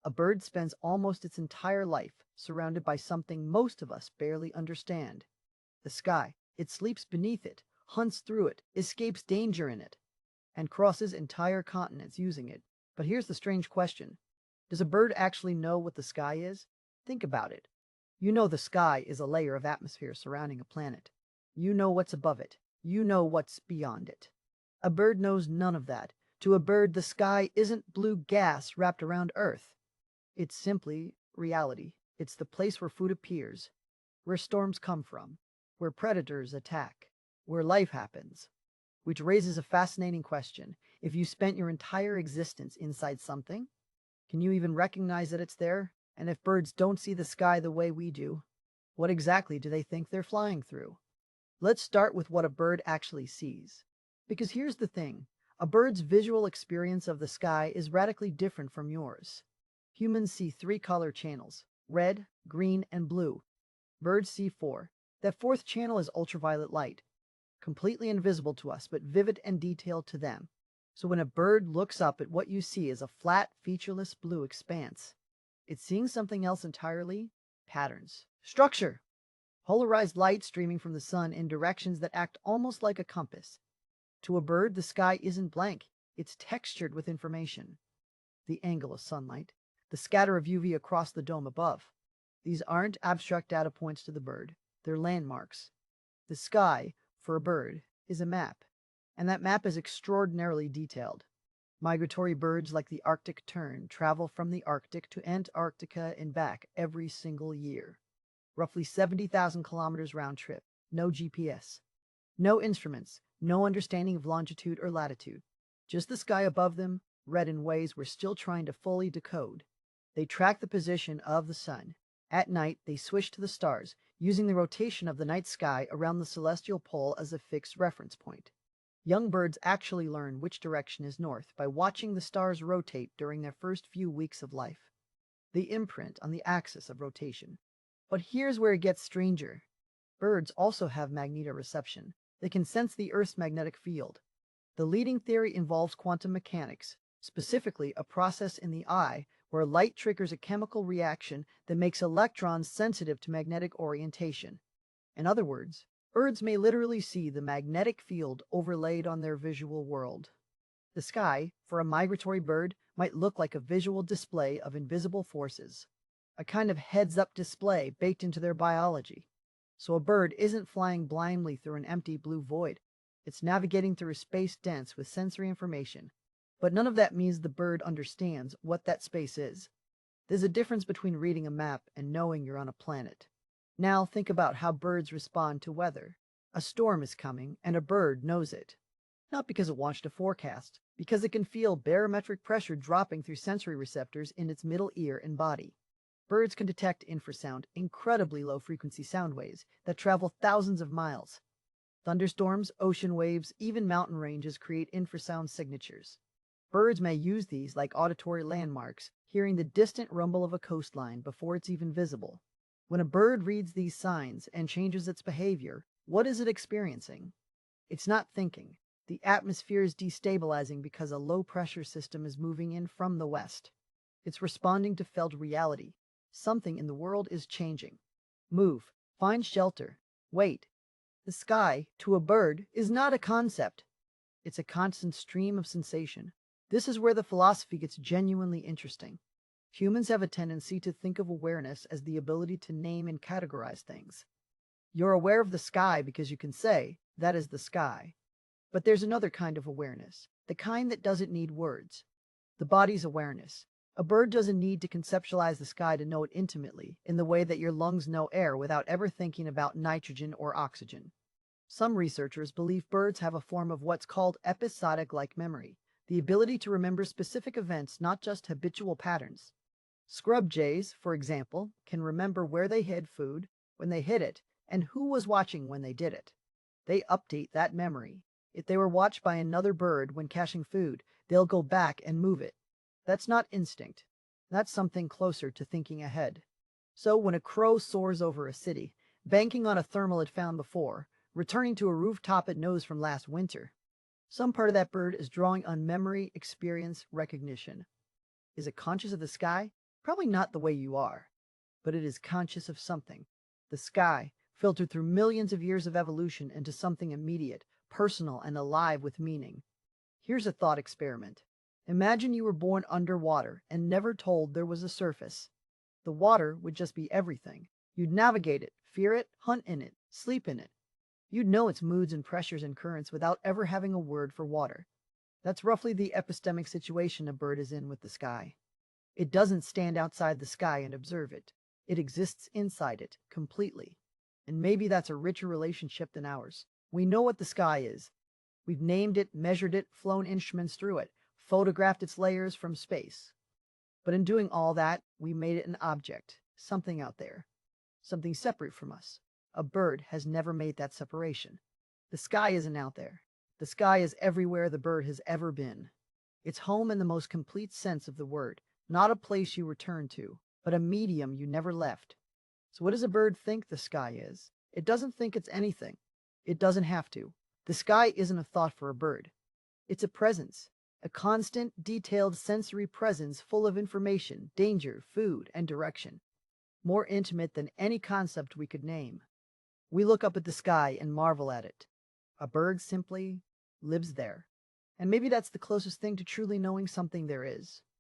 A bird spends almost its entire life surrounded by something most of us barely understand: the sky. It sleeps beneath it, hunts through it, escapes danger in it, and crosses entire continents using it. But here's the strange question: does a bird actually know what the sky is? Think about it. You know the sky is a layer of atmosphere surrounding a planet. You know what's above it. You know what's beyond it. A bird knows none of that. To a bird, the sky isn't blue gas wrapped around Earth. It's simply reality. It's the place where food appears, where storms come from, where predators attack, where life happens. Which raises a fascinating question. If you spent your entire existence inside something, can you even recognize that it's there? And if birds don't see the sky the way we do, what exactly do they think they're flying through? Let's start with what a bird actually sees. Because here's the thing: a bird's visual experience of the sky is radically different from yours. Humans see three color channels: red, green, and blue. Birds see four. That fourth channel is ultraviolet light, completely invisible to us, but vivid and detailed to them. So when a bird looks up at what you see is a flat, featureless blue expanse, it's seeing something else entirely: patterns, structure, polarized light streaming from the sun in directions that act almost like a compass. To a bird, the sky isn't blank, it's textured with information. The angle of sunlight, the scatter of UV across the dome above. These aren't abstract data points to the bird, they're landmarks. The sky, for a bird, is a map, and that map is extraordinarily detailed. Migratory birds like the Arctic tern travel from the Arctic to Antarctica and back every single year. Roughly 70,000 kilometers round trip, no GPS, no instruments, no understanding of longitude or latitude. Just the sky above them, read in ways we're still trying to fully decode. They track the position of the sun. At night, they swish to the stars, using the rotation of the night sky around the celestial pole as a fixed reference point. Young birds actually learn which direction is north by watching the stars rotate during their first few weeks of life. They imprint on the axis of rotation. But here's where it gets stranger. Birds also have magnetoreception. They can sense the Earth's magnetic field. The leading theory involves quantum mechanics, specifically a process in the eye where light triggers a chemical reaction that makes electrons sensitive to magnetic orientation. In other words, birds may literally see the magnetic field overlaid on their visual world. The sky, for a migratory bird, might look like a visual display of invisible forces, a kind of heads-up display baked into their biology. So a bird isn't flying blindly through an empty blue void. It's navigating through a space dense with sensory information. But none of that means the bird understands what that space is. There's a difference between reading a map and knowing you're on a planet. Now think about how birds respond to weather. A storm is coming, and a bird knows it. Not because it watched a forecast, because it can feel barometric pressure dropping through sensory receptors in its middle ear and body. Birds can detect infrasound, incredibly low-frequency sound waves that travel thousands of miles. Thunderstorms, ocean waves, even mountain ranges create infrasound signatures. Birds may use these like auditory landmarks, hearing the distant rumble of a coastline before it's even visible. When a bird reads these signs and changes its behavior, what is it experiencing? It's not thinking. The atmosphere is destabilizing because a low-pressure system is moving in from the west. It's responding to felt reality. Something in the world is changing. Move. Find shelter. Wait. The sky, to a bird, is not a concept. It's a constant stream of sensation. This is where the philosophy gets genuinely interesting. Humans have a tendency to think of awareness as the ability to name and categorize things. You're aware of the sky because you can say, that is the sky. But there's another kind of awareness, the kind that doesn't need words. The body's awareness. A bird doesn't need to conceptualize the sky to know it intimately, in the way that your lungs know air without ever thinking about nitrogen or oxygen. Some researchers believe birds have a form of what's called episodic-like memory, the ability to remember specific events, not just habitual patterns. Scrub jays, for example, can remember where they hid food, when they hid it, and who was watching when they did it. They update that memory. If they were watched by another bird when caching food, they'll go back and move it. That's not instinct. That's something closer to thinking ahead. So when a crow soars over a city, banking on a thermal it found before, returning to a rooftop it knows from last winter, some part of that bird is drawing on memory, experience, recognition. Is it conscious of the sky? Probably not the way you are, but it is conscious of something. The sky, filtered through millions of years of evolution into something immediate, personal, and alive with meaning. Here's a thought experiment. Imagine you were born underwater and never told there was a surface. The water would just be everything. You'd navigate it, fear it, hunt in it, sleep in it. You'd know its moods and pressures and currents without ever having a word for water. That's roughly the epistemic situation a bird is in with the sky. It doesn't stand outside the sky and observe it. It exists inside it, completely. And maybe that's a richer relationship than ours. We know what the sky is. We've named it, measured it, flown instruments through it, photographed its layers from space. But in doing all that, we made it an object, something out there, something separate from us. A bird has never made that separation. The sky isn't out there. The sky is everywhere the bird has ever been. It's home in the most complete sense of the word, not a place you return to, but a medium you never left. So what does a bird think the sky is? It doesn't think it's anything. It doesn't have to. The sky isn't a thought for a bird. It's a presence, a constant, detailed sensory presence full of information, danger, food, and direction, more intimate than any concept we could name. We look up at the sky and marvel at it. A bird simply lives there. And maybe that's the closest thing to truly knowing something there is.